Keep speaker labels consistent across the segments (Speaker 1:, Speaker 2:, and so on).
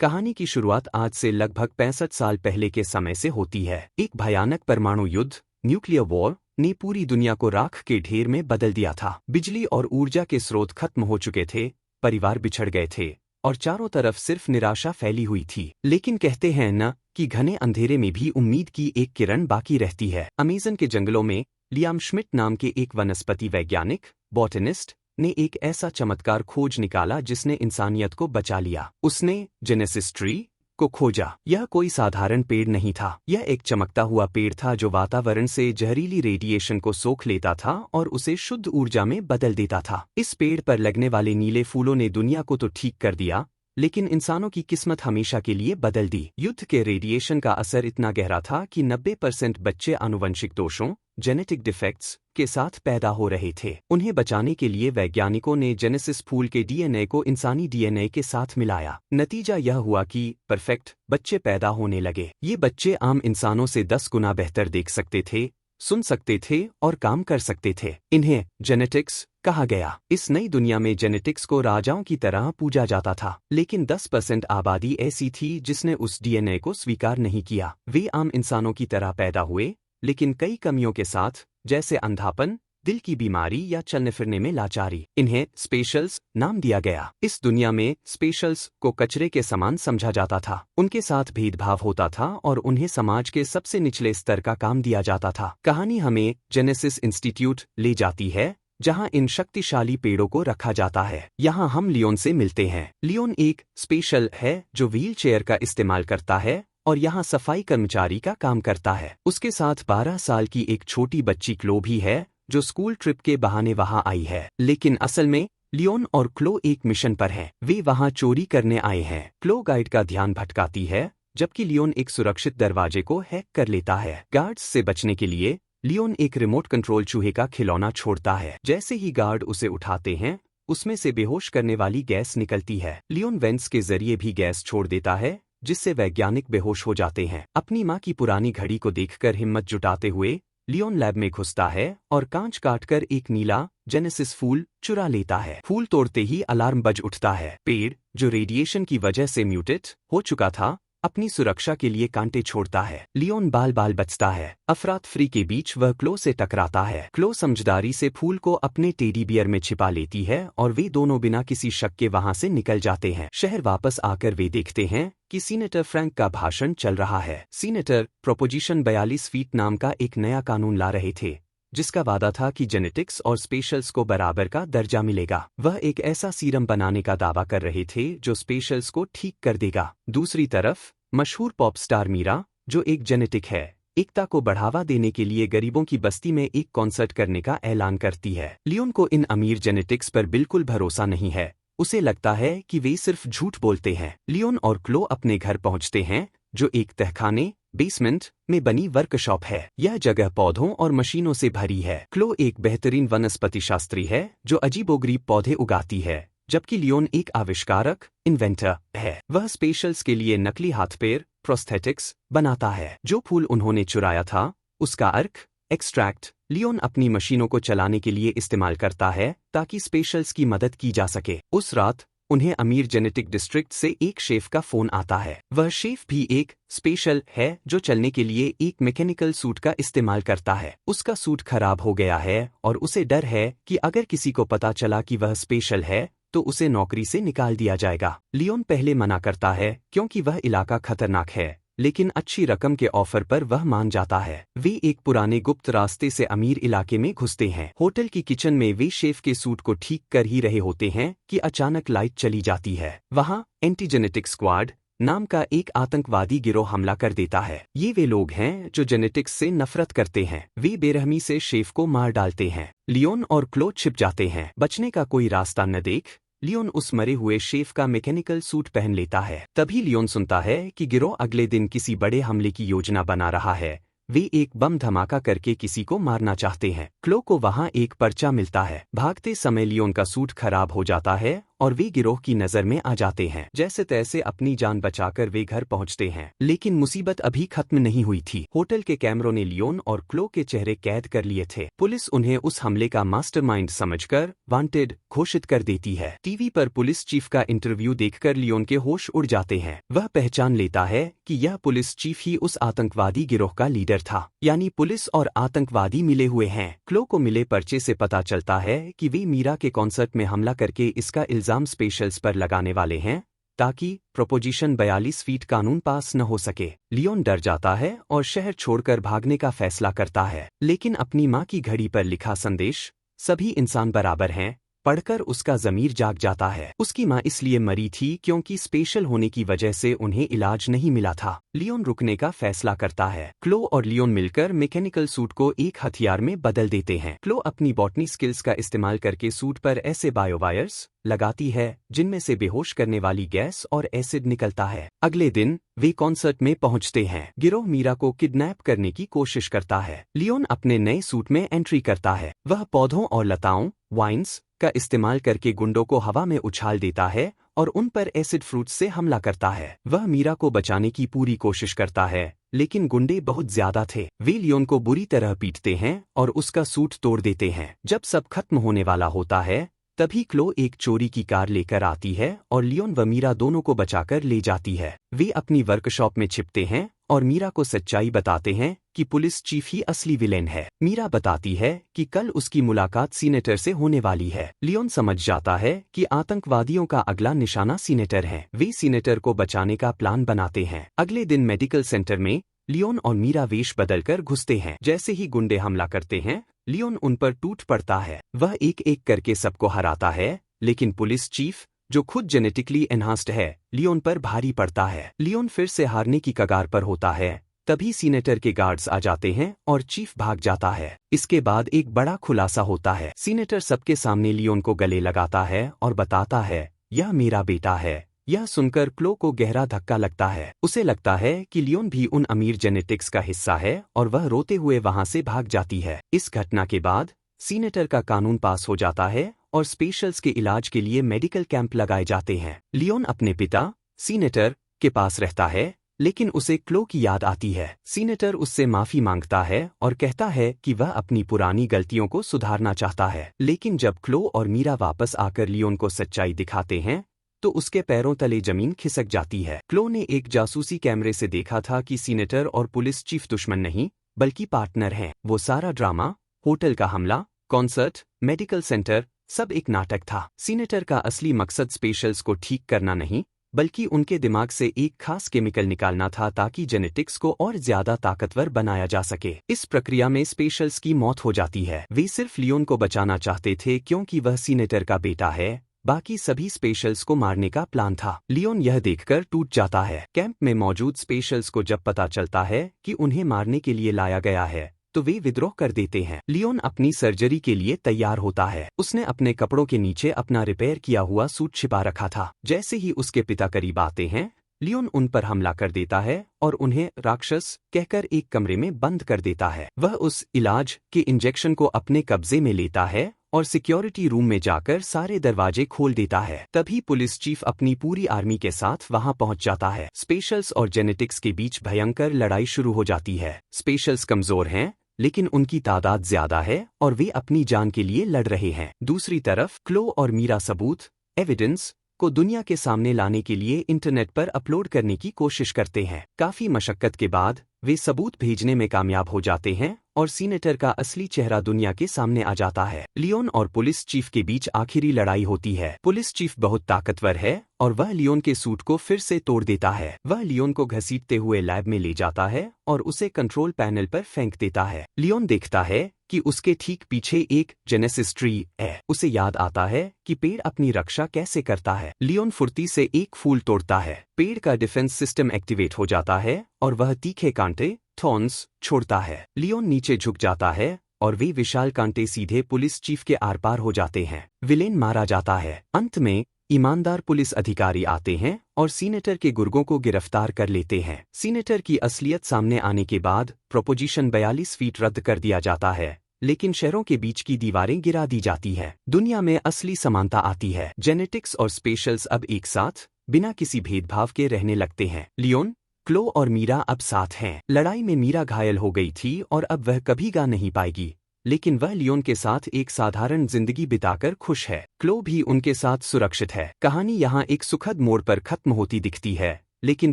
Speaker 1: कहानी की शुरुआत आज से लगभग 65 साल पहले के समय से होती है। एक भयानक परमाणु युद्ध, न्यूक्लियर वॉर, ने पूरी दुनिया को राख के ढेर में बदल दिया था। बिजली और ऊर्जा के स्रोत खत्म हो चुके थे, परिवार बिछड़ गए थे और चारों तरफ सिर्फ निराशा फैली हुई थी। लेकिन कहते हैं न कि घने अंधेरे में भी उम्मीद की एक किरण बाकी रहती है। अमेज़न के जंगलों में लियाम श्मिट नाम के एक वनस्पति वैज्ञानिक, बॉटनिस्ट, ने एक ऐसा चमत्कार खोज निकाला जिसने इंसानियत को बचा लिया। उसने जेनेसिस ट्री को खोजा। यह कोई साधारण पेड़ नहीं था। यह एक चमकता हुआ पेड़ था जो वातावरण से जहरीली रेडिएशन को सोख लेता था और उसे शुद्ध ऊर्जा में बदल देता था। इस पेड़ पर लगने वाले नीले फूलों ने दुनिया को तो ठीक कर दिया, लेकिन इंसानों की किस्मत हमेशा के लिए बदल दी। युद्ध के रेडिएशन का असर इतना गहरा था कि 90% बच्चे आनुवंशिक दोषों, जेनेटिक डिफेक्ट्स, के साथ पैदा हो रहे थे। उन्हें बचाने के लिए वैज्ञानिकों ने जेनेसिस फूल के डीएनए को इंसानी डीएनए के साथ मिलाया। नतीजा यह हुआ कि परफेक्ट बच्चे पैदा होने लगे। ये बच्चे आम इंसानों से 10 गुना बेहतर देख सकते थे, सुन सकते थे और काम कर सकते थे। इन्हें जेनेटिक्स कहा गया। इस नई दुनिया में जेनेटिक्स को राजाओं की तरह पूजा जाता था, लेकिन 10% आबादी ऐसी थी जिसने उस डीएनए को स्वीकार नहीं किया। वे आम इंसानों की तरह पैदा हुए, लेकिन कई कमियों के साथ, जैसे अंधापन, दिल की बीमारी या चलने फिरने में लाचारी। इन्हें स्पेशल्स नाम दिया गया। इस दुनिया में स्पेशल्स को कचरे के समान समझा जाता था। उनके साथ भेदभाव होता था और उन्हें समाज के सबसे निचले स्तर का काम दिया जाता था। कहानी हमें जेनेसिस इंस्टीट्यूट ले जाती है, जहां इन शक्तिशाली पेड़ों को रखा जाता है। यहां हम लियोन से मिलते हैं। लियोन एक स्पेशल है जो व्हील चेयर का इस्तेमाल करता है और यहाँ सफाई कर्मचारी का काम करता है। उसके साथ 12 साल की एक छोटी बच्ची क्लो भी है, जो स्कूल ट्रिप के बहाने वहां आई है। लेकिन असल में लियोन और क्लो एक मिशन पर हैं। वे वहां चोरी करने आए हैं। क्लो गाइड का ध्यान भटकाती है, जबकि लियोन एक सुरक्षित दरवाजे को हैक कर लेता है। गार्ड्स से बचने के लिए लियोन एक रिमोट कंट्रोल चूहे का खिलौना छोड़ता है। जैसे ही गार्ड उसे उठाते हैं, उसमें से बेहोश करने वाली गैस निकलती है। लियोन वेंट्स के जरिए भी गैस छोड़ देता है, जिससे वैज्ञानिक बेहोश हो जाते हैं। अपनी माँ की पुरानी घड़ी को देखकर हिम्मत जुटाते हुए लियोन लैब में घुसता है और कांच काटकर एक नीला जेनेसिस फूल चुरा लेता है। फूल तोड़ते ही अलार्म बज उठता है। पेड़, जो रेडिएशन की वजह से म्यूटेट हो चुका था, अपनी सुरक्षा के लिए कांटे छोड़ता है। लियोन बाल बाल बचता है। अफरातफरी के बीच वह क्लो से टकराता है। क्लो समझदारी से फूल को अपने टेडी बियर में छिपा लेती है और वे दोनों बिना किसी शक के वहां से निकल जाते हैं। शहर वापस आकर वे देखते हैं कि सीनेटर फ्रैंक का भाषण चल रहा है। सीनेटर प्रोपोजिशन 42 फीट नाम का एक नया कानून ला रहे थे, जिसका वादा था कि जेनेटिक्स और स्पेशल्स को बराबर का दर्जा मिलेगा। वह एक ऐसा सीरम बनाने का दावा कर रहे थे जो स्पेशल्स को ठीक कर देगा। दूसरी तरफ मशहूर पॉप स्टार मीरा, जो एक जेनेटिक है, एकता को बढ़ावा देने के लिए गरीबों की बस्ती में एक कॉन्सर्ट करने का ऐलान करती है। लियोन को इन अमीर जेनेटिक्स पर बिल्कुल भरोसा नहीं है। उसे लगता है कि वे सिर्फ झूठ बोलते हैं। लियोन और क्लो अपने घर पहुंचते हैं, जो एक तहखाने बेसमेंट में बनी वर्कशॉप है। यह जगह पौधों और मशीनों से भरी है। क्लो एक बेहतरीन वनस्पति शास्त्री है जो अजीबोगरीब पौधे उगाती है, जबकि लियोन एक आविष्कारक इन्वेंटर है। वह स्पेशल्स के लिए नकली हाथ पैर प्रोस्थेटिक्स बनाता है। जो फूल उन्होंने चुराया था, उसका अर्क एक्सट्रैक्ट लियोन अपनी मशीनों को चलाने के लिए इस्तेमाल करता है ताकि स्पेशल्स की मदद की जा सके। उस रात उन्हें अमीर जेनेटिक डिस्ट्रिक्ट से एक शेफ का फोन आता है। वह शेफ भी एक स्पेशल है जो चलने के लिए एक मैकेनिकल सूट का इस्तेमाल करता है। उसका सूट खराब हो गया है और उसे डर है कि अगर किसी को पता चला कि वह स्पेशल है तो उसे नौकरी से निकाल दिया जाएगा। लियोन पहले मना करता है क्योंकि वह इलाका खतरनाक है, लेकिन अच्छी रकम के ऑफर पर वह मान जाता है। वे एक पुराने गुप्त रास्ते से अमीर इलाके में घुसते हैं। होटल की किचन में वे शेफ के सूट को ठीक कर ही रहे होते हैं कि अचानक लाइट चली जाती है। वहां एंटीजेनेटिक स्क्वाड नाम का एक आतंकवादी गिरोह हमला कर देता है। ये वे लोग हैं जो जेनेटिक्स से नफरत करते हैं। वे बेरहमी से शेफ को मार डालते हैं। लियोन और क्लो छिप जाते हैं। बचने का कोई रास्ता न देख लियोन उस मरे हुए शेफ का मैकेनिकल सूट पहन लेता है। तभी लियोन सुनता है कि गिरोह अगले दिन किसी बड़े हमले की योजना बना रहा है। वे एक बम धमाका करके किसी को मारना चाहते हैं। क्लो को वहां एक पर्चा मिलता है। भागते समय लियोन का सूट खराब हो जाता है और वे गिरोह की नजर में आ जाते हैं। जैसे तैसे अपनी जान बचाकर वे घर पहुंचते हैं, लेकिन मुसीबत अभी खत्म नहीं हुई थी। होटल के कैमरों ने लियोन और क्लो के चेहरे कैद कर लिए थे। पुलिस उन्हें उस हमले का मास्टरमाइंड समझकर वांटेड घोषित कर देती है। टीवी पर पुलिस चीफ का इंटरव्यू देखकर लियोन के होश उड़ जाते हैं। वह पहचान लेता है कि यह पुलिस चीफ ही उस आतंकवादी गिरोह का लीडर था, यानी पुलिस और आतंकवादी मिले हुए हैं। क्लो को मिले पर्चे से पता चलता है कि वे मीरा के कॉन्सर्ट में हमला करके इसका इल्जाम स्पेशल्स पर लगाने वाले हैं, ताकि प्रोपोजिशन 42 फीट कानून पास न हो सके। लियोन डर जाता है और शहर छोड़कर भागने का फैसला करता है, लेकिन अपनी माँ की घड़ी पर लिखा संदेश सभी इंसान बराबर हैं पढ़कर उसका ज़मीर जाग जाता है। उसकी माँ इसलिए मरी थी क्योंकि स्पेशल होने की वजह से उन्हें इलाज नहीं मिला था। लियोन रुकने का फैसला करता है। क्लो और लियोन मिलकर मैकेनिकल सूट को एक हथियार में बदल देते हैं। क्लो अपनी बॉटनी स्किल्स का इस्तेमाल करके सूट पर ऐसे बायोवायर्स लगाती है जिनमें से बेहोश करने वाली गैस और एसिड निकलता है। अगले दिन वे कॉन्सर्ट में पहुंचते हैं। गिरोह मीरा को किडनैप करने की कोशिश करता है। लियोन अपने नए सूट में एंट्री करता है। वह पौधों और लताओं वाइन्स का इस्तेमाल करके गुंडों को हवा में उछाल देता है और उन पर एसिड फ्रूट्स से हमला करता है। वह मीरा को बचाने की पूरी कोशिश करता है, लेकिन गुंडे बहुत ज्यादा थे। वे लियोन को बुरी तरह पीटते हैं और उसका सूट तोड़ देते हैं। जब सब खत्म होने वाला होता है, तभी क्लो एक चोरी की कार लेकर आती है और लियोन व मीरा दोनों को बचाकर ले जाती है। वे अपनी वर्कशॉप में छिपते हैं और मीरा को सच्चाई बताते हैं कि पुलिस चीफ ही असली विलेन है। मीरा बताती है कि कल उसकी मुलाकात सीनेटर से होने वाली है। लियोन समझ जाता है कि आतंकवादियों का अगला निशाना सीनेटर है। वे सीनेटर को बचाने का प्लान बनाते हैं। अगले दिन मेडिकल सेंटर में लियोन और मीरा वेश बदलकर घुसते हैं। जैसे ही गुंडे हमला करते हैं, लियोन उन पर टूट पड़ता है। वह एक एक करके सबको हराता है, लेकिन पुलिस चीफ जो खुद जेनेटिकली एनहांस्ड है, लियोन पर भारी पड़ता है। लियोन फिर से हारने की कगार पर होता है। तभी सीनेटर के गार्ड्स आ जाते हैं और चीफ भाग जाता है। इसके बाद एक बड़ा खुलासा होता है। सीनेटर सबके सामने लियोन को गले लगाता है और बताता है, यह मेरा बेटा है। यह सुनकर क्लो को गहरा धक्का लगता है। उसे लगता है कि लियोन भी उन अमीर जेनेटिक्स का हिस्सा है और वह रोते हुए वहां से भाग जाती है। इस घटना के बाद सीनेटर का कानून पास हो जाता है और स्पेशल्स के इलाज के लिए मेडिकल कैंप लगाए जाते हैं। लियोन अपने पिता सीनेटर के पास रहता है, लेकिन उसे क्लो की याद आती है। सीनेटर उससे माफी मांगता है और कहता है कि वह अपनी पुरानी गलतियों को सुधारना चाहता है। लेकिन जब क्लो और मीरा वापस आकर लियोन को सच्चाई दिखाते हैं, तो उसके पैरों तले जमीन खिसक जाती है। क्लो ने एक जासूसी कैमरे से देखा था कि सीनेटर और पुलिस चीफ दुश्मन नहीं, बल्कि पार्टनर हैं। वो सारा ड्रामा, होटल का हमला, कॉन्सर्ट, मेडिकल सेंटर, सब एक नाटक था। सीनेटर का असली मकसद स्पेशल्स को ठीक करना नहीं, बल्कि उनके दिमाग से एक खास केमिकल निकालना था ताकि जेनेटिक्स को और ज्यादा ताकतवर बनाया जा सके। इस प्रक्रिया में स्पेशल्स की मौत हो जाती है। वे सिर्फ लियोन को बचाना चाहते थे क्योंकि वह सीनेटर का बेटा है। बाकी सभी स्पेशल्स को मारने का प्लान था। लियोन यह देखकर टूट जाता है। कैंप में मौजूद स्पेशल्स को जब पता चलता है कि उन्हें मारने के लिए लाया गया है, तो वे विद्रोह कर देते हैं। लियोन अपनी सर्जरी के लिए तैयार होता है। उसने अपने कपड़ों के नीचे अपना रिपेयर किया हुआ सूट छिपा रखा था। जैसे ही उसके पिता करीब आते हैं, लियोन उन पर हमला कर देता है और उन्हें राक्षस कहकर एक कमरे में बंद कर देता है। वह उस इलाज के इंजेक्शन को अपने कब्जे में लेता है और सिक्योरिटी रूम में जाकर सारे दरवाजे खोल देता है। तभी पुलिस चीफ अपनी पूरी आर्मी के साथ वहां पहुंच जाता है। स्पेशल्स और जेनेटिक्स के बीच भयंकर लड़ाई शुरू हो जाती है। स्पेशल्स कमजोर हैं, लेकिन उनकी तादाद ज्यादा है और वे अपनी जान के लिए लड़ रहे हैं। दूसरी तरफ क्लो और मीरा सबूत एविडेंस को दुनिया के सामने लाने के लिए इंटरनेट पर अपलोड करने की कोशिश करते हैं। काफी मशक्कत के बाद वे सबूत भेजने में कामयाब हो जाते हैं और सीनेटर का असली चेहरा दुनिया के सामने आ जाता है। लियोन और पुलिस चीफ के बीच आखिरी लड़ाई होती है। पुलिस चीफ बहुत ताकतवर है और वह लियोन के सूट को फिर से तोड़ देता है। वह लियोन को घसीटते हुए लैब में ले जाता है और उसे कंट्रोल पैनल पर फेंक देता है। लियोन देखता है कि उसके ठीक पीछे एक जेनेसिस ट्री है। उसे याद आता है कि पेड़ अपनी रक्षा कैसे करता है। लियोन फुर्ती से एक फूल तोड़ता है। पेड़ का डिफेंस सिस्टम एक्टिवेट हो जाता है और वह तीखे कांटे थॉर्न्स छोड़ता है। लियोन नीचे झुक जाता है और वे विशाल कांटे सीधे पुलिस चीफ के आर पार हो जाते हैं। विलेन मारा जाता है। अंत में ईमानदार पुलिस अधिकारी आते हैं और सीनेटर के गुर्गों को गिरफ्तार कर लेते हैं। सीनेटर की असलियत सामने आने के बाद प्रोपोजिशन 42 फीट रद्द कर दिया जाता है, लेकिन शहरों के बीच की दीवारें गिरा दी जाती है। दुनिया में असली समानता आती है। जेनेटिक्स और स्पेशल्स अब एक साथ बिना किसी भेदभाव के रहने लगते हैं। लियोन, क्लो और मीरा अब साथ हैं। लड़ाई में मीरा घायल हो गई थी और अब वह कभी गा नहीं पाएगी, लेकिन वह लियोन के साथ एक साधारण जिंदगी बिताकर खुश है। क्लो भी उनके साथ सुरक्षित है। कहानी यहाँ एक सुखद मोड़ पर खत्म होती दिखती है, लेकिन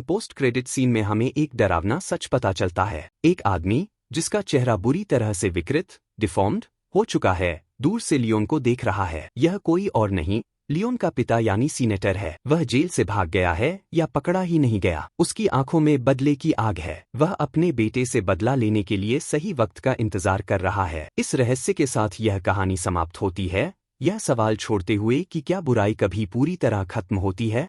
Speaker 1: पोस्ट क्रेडिट सीन में हमें एक डरावना सच पता चलता है। एक आदमी जिसका चेहरा बुरी तरह से विकृत, डिफॉर्म्ड हो चुका है, दूर से लियोन को देख रहा है। यह कोई और नहीं, लियोन का पिता यानी सीनेटर है। वह जेल से भाग गया है या पकड़ा ही नहीं गया। उसकी आंखों में बदले की आग है। वह अपने बेटे से बदला लेने के लिए सही वक्त का इंतजार कर रहा है। इस रहस्य के साथ यह कहानी समाप्त होती है, यह सवाल छोड़ते हुए कि क्या बुराई कभी पूरी तरह खत्म होती है।